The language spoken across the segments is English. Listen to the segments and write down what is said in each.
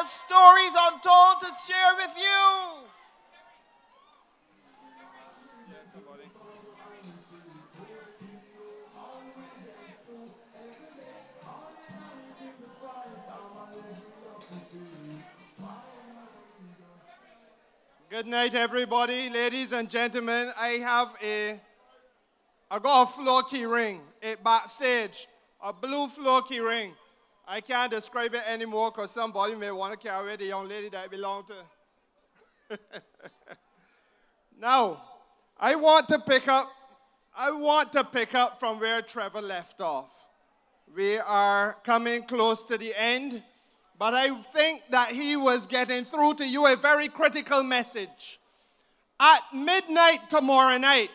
has stories untold to share with you. Good night, everybody. Ladies and gentlemen, I got a floor key ring backstage, a blue floor key ring. I can't describe it anymore because somebody may want to carry the young lady that it belonged to. Now, I want to pick up from where Trevor left off. We are coming close to the end, but I think that he was getting through to you a very critical message. At midnight tomorrow night,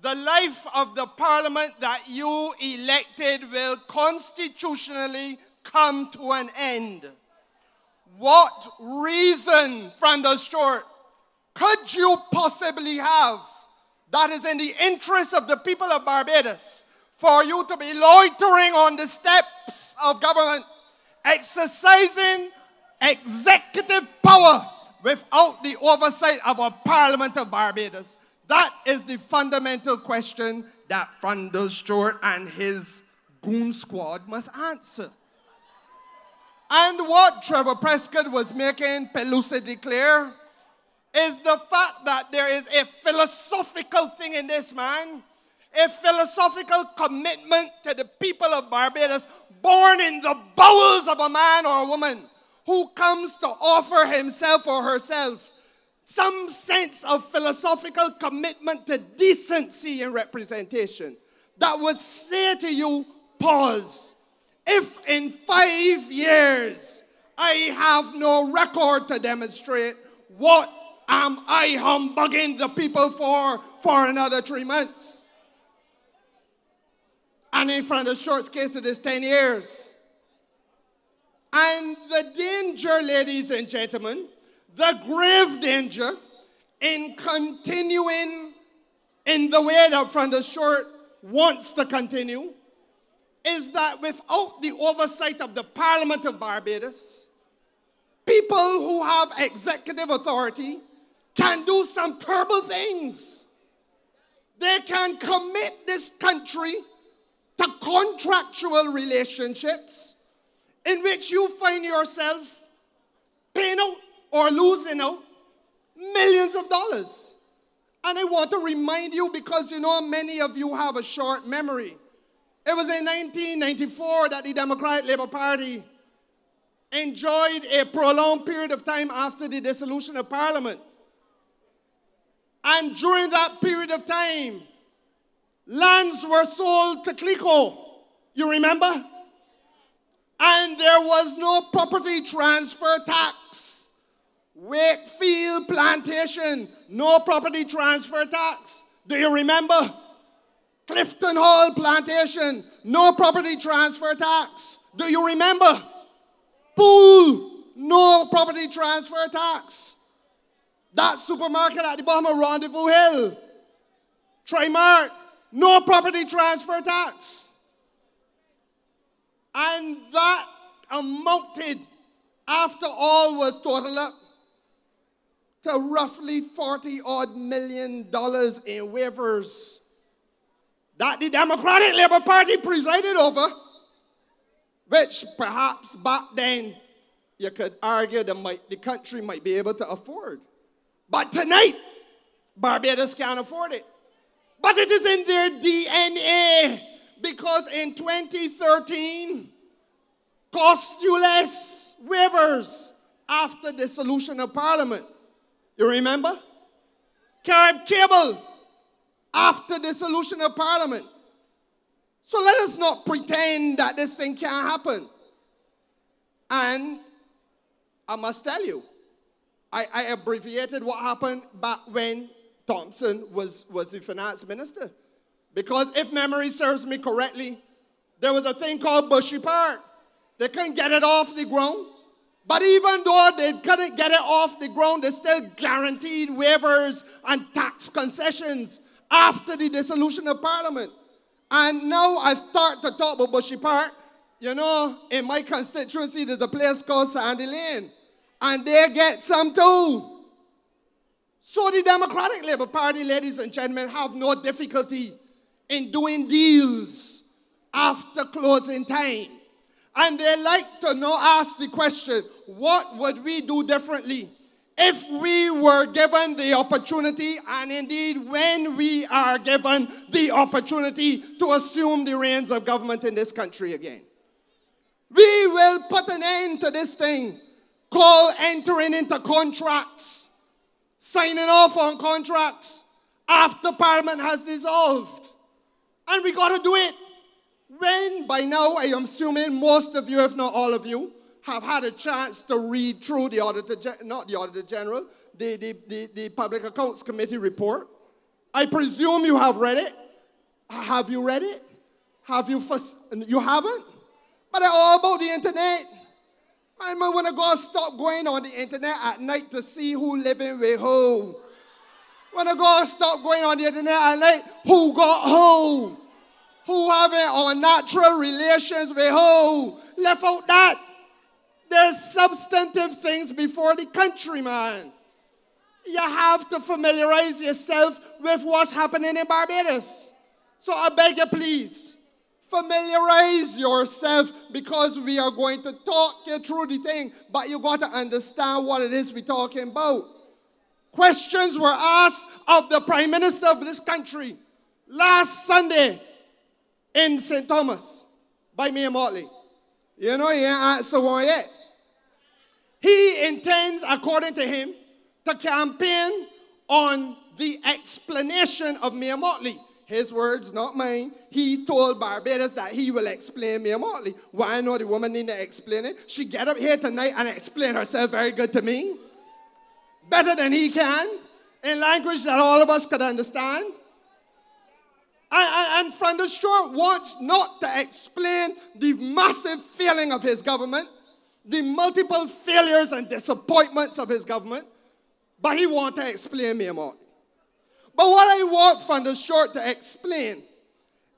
the life of the parliament that you elected will constitutionally come to an end. What reason, Franda Stewart, could you possibly have that is in the interest of the people of Barbados for you to be loitering on the steps of government, exercising executive power without the oversight of a Parliament of Barbados? That is the fundamental question that Franda Stewart and his goon squad must answer. And what Trevor Prescott was making pellucidly clear is the fact that there is a philosophical thing in this, man. A philosophical commitment to the people of Barbados, born in the bowels of a man or a woman who comes to offer himself or herself some sense of philosophical commitment to decency and representation that would say to you, pause. If in 5 years I have no record to demonstrate, what am I humbugging the people for another 3 months? And in Franda Stewart's case, it is 10 years. And the danger, ladies and gentlemen, the grave danger in continuing in the way that Franda Stewart wants to continue is that without the oversight of the Parliament of Barbados, people who have executive authority can do some terrible things. They can commit this country to contractual relationships in which you find yourself paying out or losing out millions of dollars. And I want to remind you, because you know many of you have a short memory. It was in 1994 that the Democratic Labour Party enjoyed a prolonged period of time after the dissolution of Parliament. And during that period of time, lands were sold to Clico. You remember? And there was no property transfer tax. Wakefield Plantation, no property transfer tax. Do you remember? Clifton Hall Plantation, no property transfer tax. Do you remember? Pool, no property transfer tax. That supermarket at the bottom of Rendezvous Hill, Trimart, no property transfer tax. And that amounted, after all was totaled up, to roughly $40-odd million in waivers that the Democratic Labour Party presided over, which perhaps back then you could argue the country might be able to afford. But tonight, Barbados can't afford it. But it is in their DNA, because in 2013, cost you less waivers after dissolution of Parliament. You remember? Carib Cable after dissolution of Parliament. So let us not pretend that this thing can't happen. And I must tell you, I abbreviated what happened back when Thompson was the finance minister. Because if memory serves me correctly, there was a thing called Bushy Park. They couldn't get it off the ground. But even though they couldn't get it off the ground, they still guaranteed waivers and tax concessions after the dissolution of Parliament. And now I start to talk about Bushy Park. You know, in my constituency, there's a place called Sandy Lane. and they get some too. So the Democratic Labour Party, ladies and gentlemen, have no difficulty in doing deals after closing time. And they like to now ask the question, what would we do differently if we were given the opportunity, and indeed when we are given the opportunity to assume the reins of government in this country again? We will put an end to this thing called entering into contracts, signing off on contracts after Parliament has dissolved. And we got to do it when, by now, I am assuming most of you, if not all of you, have had a chance to read through the the Public Accounts Committee report. I presume you have read it. Have you read it? You haven't? But it's all about the internet. I might want to go stop going on the internet at night to see who living with who. When I go stop going on the internet at night, who got who having unnatural relations with who. Left out that. There's substantive things before the country, man. You have to familiarize yourself with what's happening in Barbados. So I beg you, please, familiarize yourself, because we are going to talk you through the thing, but you got to understand what it is we're talking about. Questions were asked of the Prime Minister of this country last Sunday in St. Thomas by Mayor Motley. You know, he ain't answered one yet. He intends, according to him, to campaign on the explanation of Mayor Motley. His words, not mine. He told Barbados that he will explain Mayor Motley. Why I know the woman need to explain it? She get up here tonight and explain herself very good to me. Better than he can, in language that all of us could understand. And from the short wants not to explain the massive failing of his government, the multiple failures and disappointments of his government, but he wants to explain Mayor Motley. But what I want from the short to explain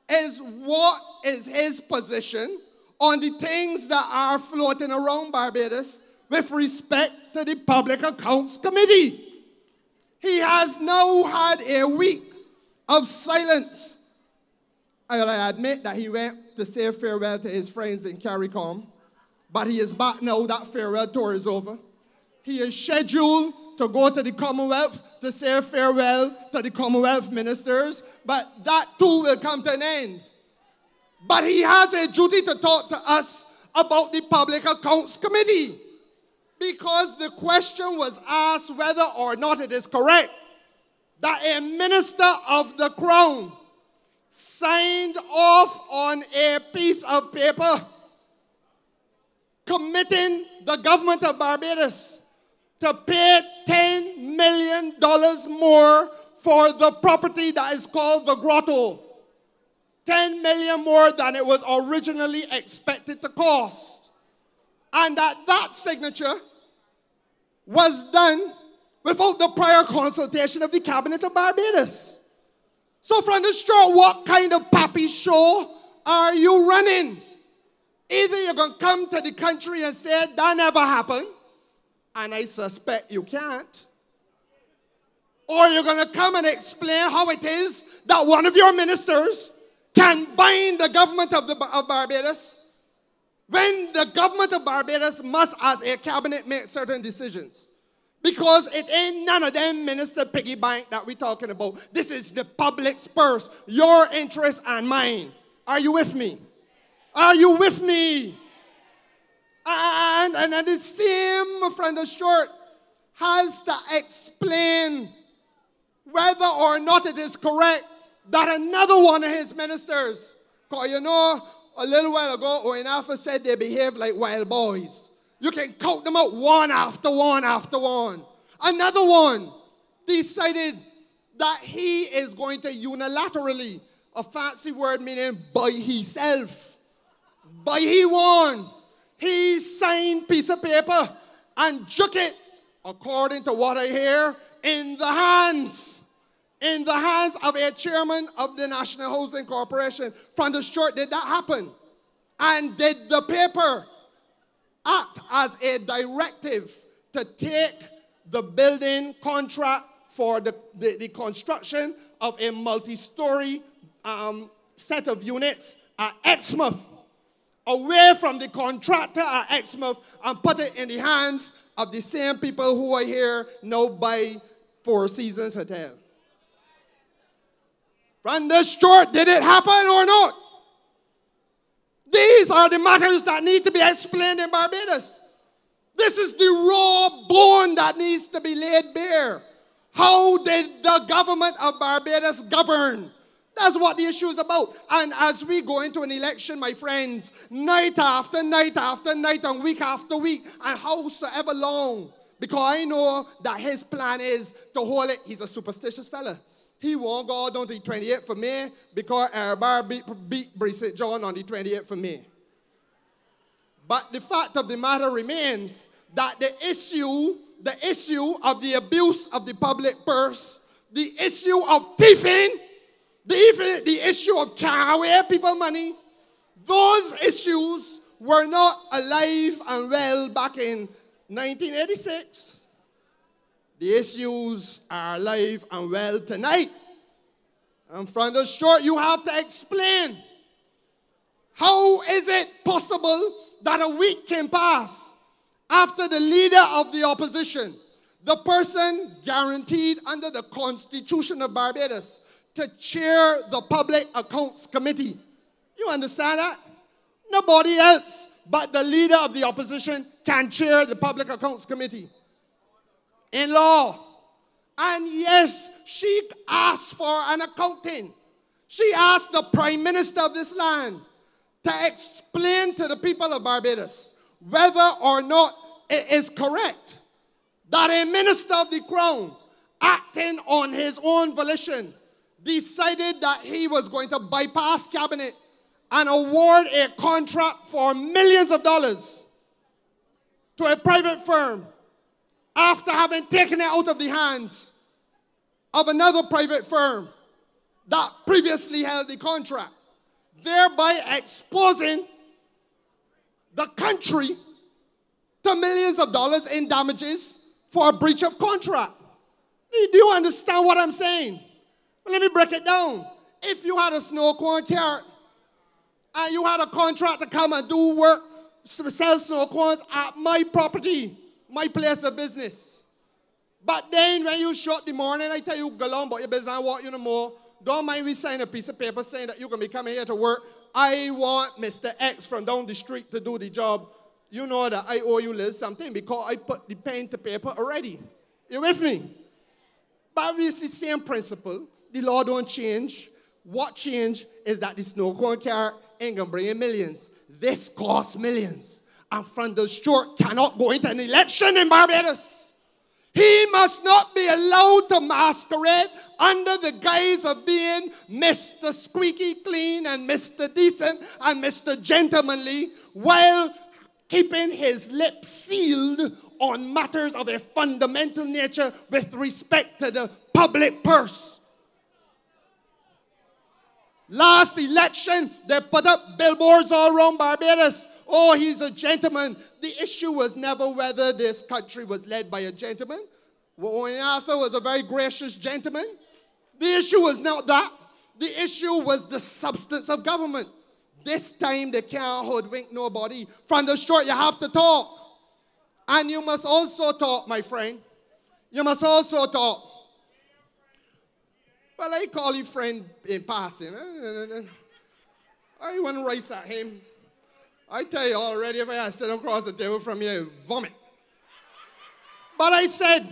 is what is his position on the things that are floating around Barbados with respect to the Public Accounts Committee. He has now had a week of silence. I admit that he went to say farewell to his friends in Kerrie, but he is back now. That farewell tour is over. He is scheduled to go to the Commonwealth to say farewell to the Commonwealth ministers, but that too will come to an end. But he has a duty to talk to us about the Public Accounts Committee, because the question was asked whether or not it is correct that a minister of the Crown signed off on a piece of paper committing the government of Barbados to pay $10 million more for the property that is called the Grotto. $10 million more than it was originally expected to cost. And that signature was done without the prior consultation of the Cabinet of Barbados. So from the short, what kind of pappy show are you running? Either you're going to come to the country and say, that never happened, and I suspect you can't, or you're going to come and explain how it is that one of your ministers can bind the government of Barbados when the government of Barbados must, as a cabinet, make certain decisions. Because it ain't none of them minister piggy bank that we're talking about. This is the public's purse, your interest and mine. Are you with me? Are you with me? And the same friend of short has to explain whether or not it is correct that another one of his ministers, because you know, a little while ago, Oinafa said they behave like wild boys. You can count them out one after one after one. Another one decided that he is going to unilaterally, a fancy word meaning by himself, by he won. He signed piece of paper and took it, according to what I hear, in the hands of a chairman of the National Housing Corporation. From the short, did that happen? And did the paper act as a directive to take the building contract for the construction of a multi-story set of units at Exmouth, away from the contractor at Exmouth, and put it in the hands of the same people who are here now by Four Seasons Hotel. From the short, did it happen or not? These are the matters that need to be explained in Barbados. This is the raw bone that needs to be laid bare. How did the government of Barbados govern? That's what the issue is about. And as we go into an election, my friends, night after night after night and week after week, and howsoever long, because I know that his plan is to hold it. He's a superstitious fella. He won't go down to the 28th for May because everybody beat St. John on the 28th for May. But the fact of the matter remains that the issue of the abuse of the public purse, the issue of thieving, the issue of carrying away people's money, those issues were not alive and well back in 1986. The issues are alive and well tonight. And from the short, you have to explain, how is it possible that a week can pass after the leader of the opposition, the person guaranteed under the Constitution of Barbados to chair the Public Accounts Committee? You understand that? Nobody else but the leader of the opposition can chair the Public Accounts Committee in law. And yes, she asked for an accounting. She asked the Prime Minister of this land to explain to the people of Barbados whether or not it is correct that a minister of the Crown, acting on his own volition, decided that he was going to bypass cabinet and award a contract for millions of dollars to a private firm after having taken it out of the hands of another private firm that previously held the contract, thereby exposing the country to millions of dollars in damages for a breach of contract. Do you understand what I'm saying? Let me break it down. If you had a snow cone carrot and you had a contract to come and do work, sell snow cones at my property, my place of business. But then when you shut the morning, I tell you, go along about your business and walk you no more. Don't mind we sign a piece of paper saying that you're going to be coming here to work. I want Mr. X from down the street to do the job. You know that I owe you a little something because I put the pen to paper already. You with me? But it's the same principle. The law don't change. What changed is that the snow cone carrot ain't going to bring in millions. This costs millions. And from the short cannot go into an election in Barbados. He must not be allowed to masquerade under the guise of being Mr. Squeaky Clean and Mr. Decent and Mr. Gentlemanly while keeping his lips sealed on matters of a fundamental nature with respect to the public purse. Last election, they put up billboards all around Barbados. Oh, he's a gentleman. The issue was never whether this country was led by a gentleman. Owen Arthur was a very gracious gentleman. The issue was not that. The issue was the substance of government. This time they can't hoodwink nobody. From the short, you have to talk. And you must also talk, my friend. You must also talk. Well, I call you friend in passing. I want to race at him. I tell you already, if I had sit across the table from you, I'd vomit. But I said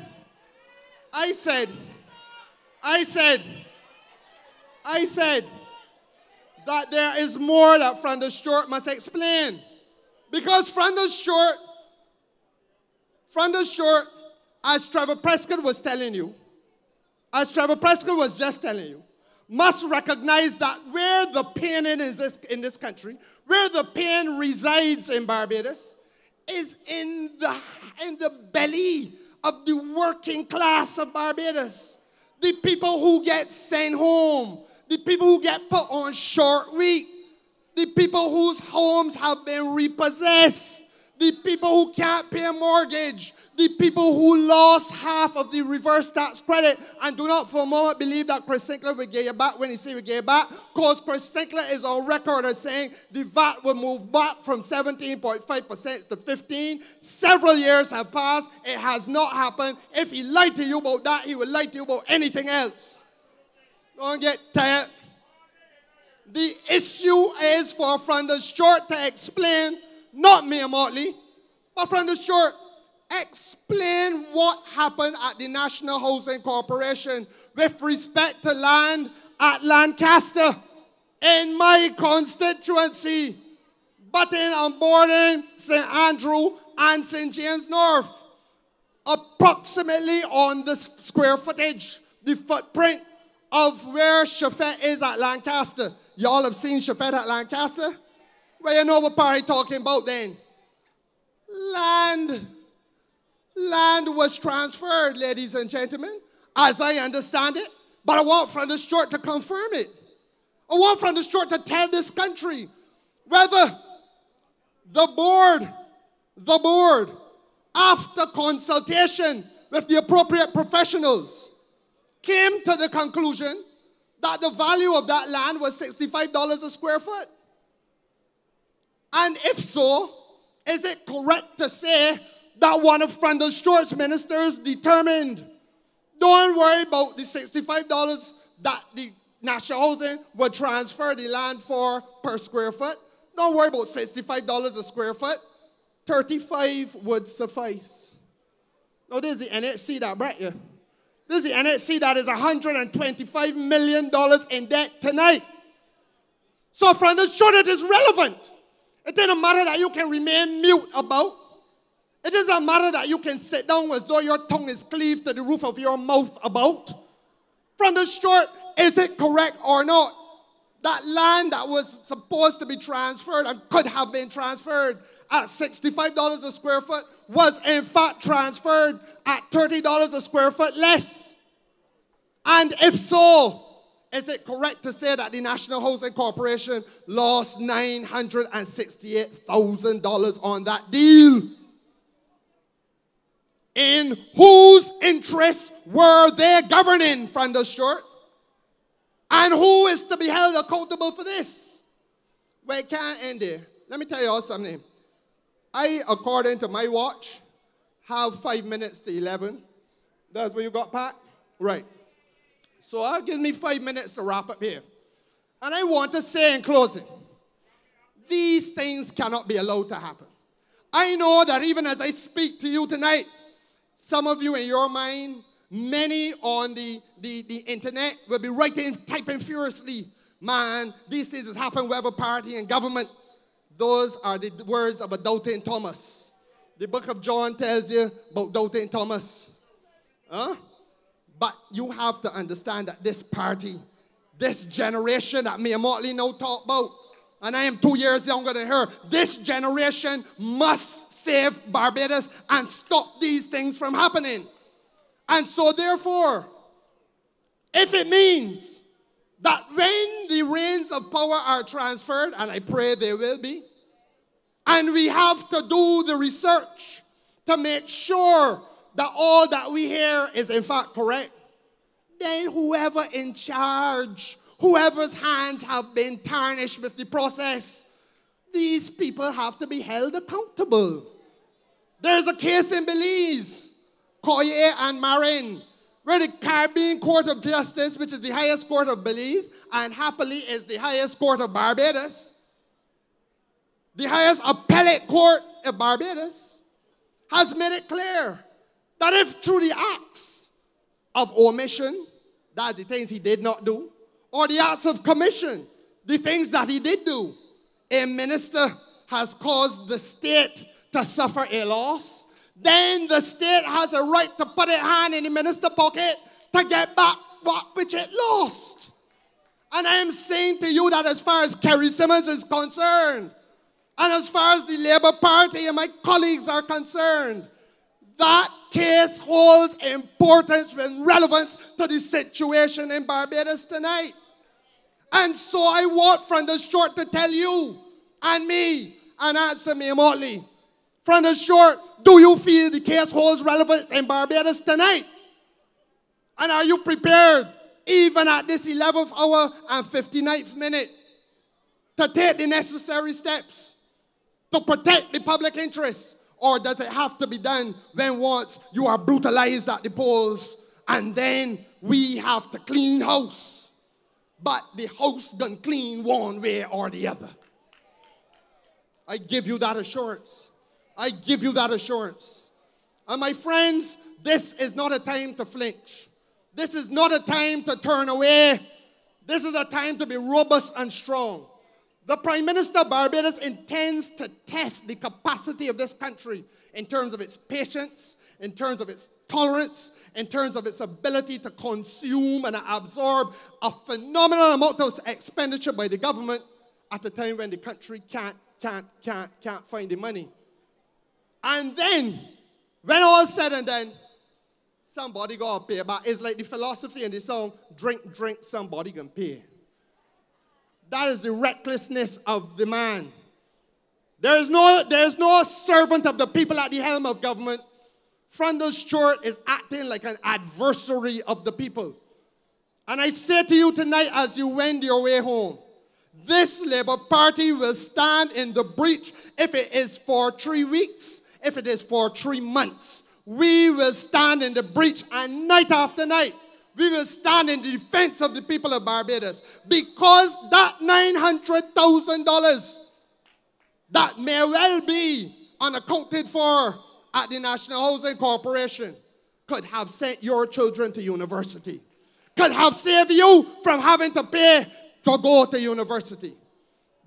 that there is more that From the Short must explain. Because From the Short, as Trevor Prescott was telling you, as Trevor Prescott was just telling you, must recognize that where the pain is in this country, where the pain resides in Barbados, is in the belly of the working class of Barbados. The people who get sent home, the people who get put on short week, the people whose homes have been repossessed, the people who can't pay a mortgage, the people who lost half of the reverse tax credit, and do not for a moment believe that Chris Sinclair will get you back when he say we get you back, because Chris Sinclair is on record as saying the VAT will move back from 17.5% to 15%. Several years have passed. It has not happened. If he lied to you about that, he will lie to you about anything else. Don't get tired. The issue is for Francis Short to explain, not me and Motley, but Francis Short, explain what happened at the National Housing Corporation with respect to land at Lancaster in my constituency, Button and Borden, St. Andrew, and St. James North. Approximately on the square footage, the footprint of where Shafet is at Lancaster. Y'all have seen Shafet at Lancaster? Well, you know what part I'm talking about then. Land was transferred, ladies and gentlemen, as I understand it. But I want Francis Short to confirm it. I want Francis Short to tell this country whether the board, after consultation with the appropriate professionals, came to the conclusion that the value of that land was $65 a square foot. And if so, is it correct to say that one of Francis Short's ministers determined, don't worry about the $65 that the National Housing would transfer the land for per square foot. Don't worry about $65 a square foot. 35 would suffice. Now, this is the NHC that brought you. This is the NHC that is $125 million in debt tonight. So, Francis Short, it is relevant. It doesn't matter that you can remain mute about. It doesn't matter that you can sit down as though your tongue is cleaved to the roof of your mouth about. Francis Short, is it correct or not that land that was supposed to be transferred and could have been transferred at $65 a square foot was in fact transferred at $30 a square foot less? And if so, is it correct to say that the National Housing Corporation lost $968,000 on that deal? In whose interests were they governing, Francis Short? And who is to be held accountable for this? Well, it can't end there. Let me tell you all something. I, according to my watch, have 5 minutes to 11. That's what you got, Pat? Right. So that gives me 5 minutes to wrap up here. And I want to say in closing, these things cannot be allowed to happen. I know that even as I speak to you tonight, some of you in your mind, many on the internet will be writing, typing furiously, man, these things has happened whatever party and government. Those are the words of a doubting Thomas. The book of John tells you about doubting Thomas. Huh? But you have to understand that this party, this generation that me and Motley now talk about, and I am 2 years younger than her, this generation must save Barbados and stop these things from happening. And so therefore, if it means that when the reins of power are transferred, and I pray they will be, and we have to do the research to make sure that all that we hear is in fact correct, then whoever in charge, whoever's hands have been tarnished with the process, these people have to be held accountable. There's a case in Belize, Coyer and Marin, where the Caribbean Court of Justice, which is the highest court of Belize, and happily is the highest court of Barbados, the highest appellate court of Barbados, has made it clear that if through the acts of omission, that's the things he did not do, or the acts of commission, the things that he did do, a minister has caused the state to suffer a loss, then the state has a right to put its hand in the minister's pocket to get back what which it lost. And I am saying to you that as far as Kerrie Symmonds is concerned, and as far as the Labour Party and my colleagues are concerned, that case holds importance and relevance to the situation in Barbados tonight. And so I want Francis Short to tell you and me and answer me, Motley, From the short, do you feel the case holds relevance in Barbados tonight? And are you prepared, even at this 11th hour and 59th minute, to take the necessary steps to protect the public interest? Or does it have to be done when once you are brutalized at the polls and then we have to clean house? But the house done clean one way or the other. I give you that assurance. I give you that assurance. And my friends, this is not a time to flinch. This is not a time to turn away. This is a time to be robust and strong. The Prime Minister of Barbados intends to test the capacity of this country in terms of its patience, in terms of its tolerance, in terms of its ability to consume and absorb a phenomenal amount of expenditure by the government at a time when the country can't find the money. And then, when all said and done, somebody got to pay back. It's like the philosophy in the song, drink, drink, somebody can pay. That is the recklessness of the man. There is no servant of the people at the helm of government. Frondel Stewart is acting like an adversary of the people. And I say to you tonight as you wend your way home, this Labour Party will stand in the breach if it is for 3 weeks, if it is for 3 months. We will stand in the breach, and night after night, we will stand in the defense of the people of Barbados, because that $900,000 that may well be unaccounted for at the National Housing Corporation could have sent your children to university, could have saved you from having to pay to go to university.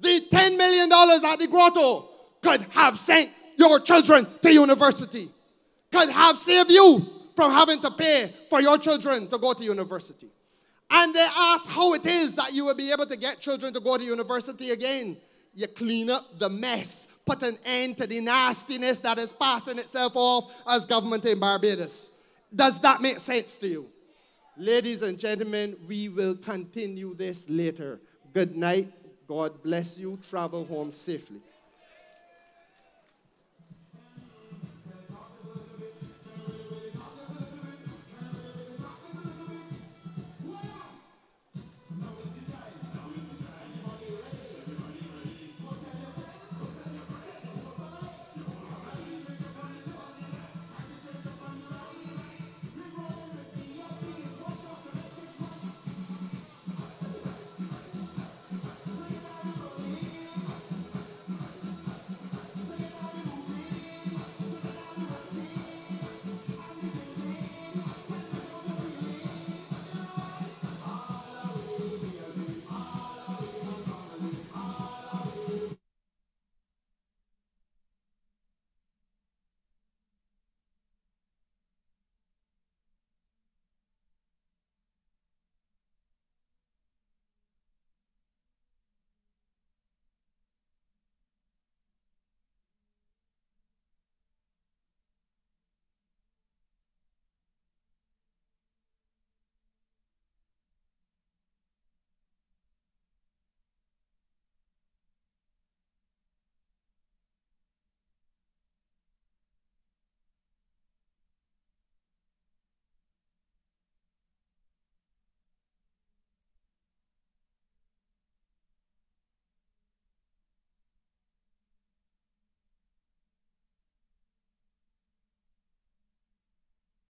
The $10 million at the grotto could have sent your children to university, could have saved you from having to pay for your children to go to university. And they ask how it is that you will be able to get children to go to university again. You clean up the mess, put an end to the nastiness that is passing itself off as government in Barbados. Does that make sense to you? Ladies and gentlemen, we will continue this later. Good night. God bless you. Travel home safely.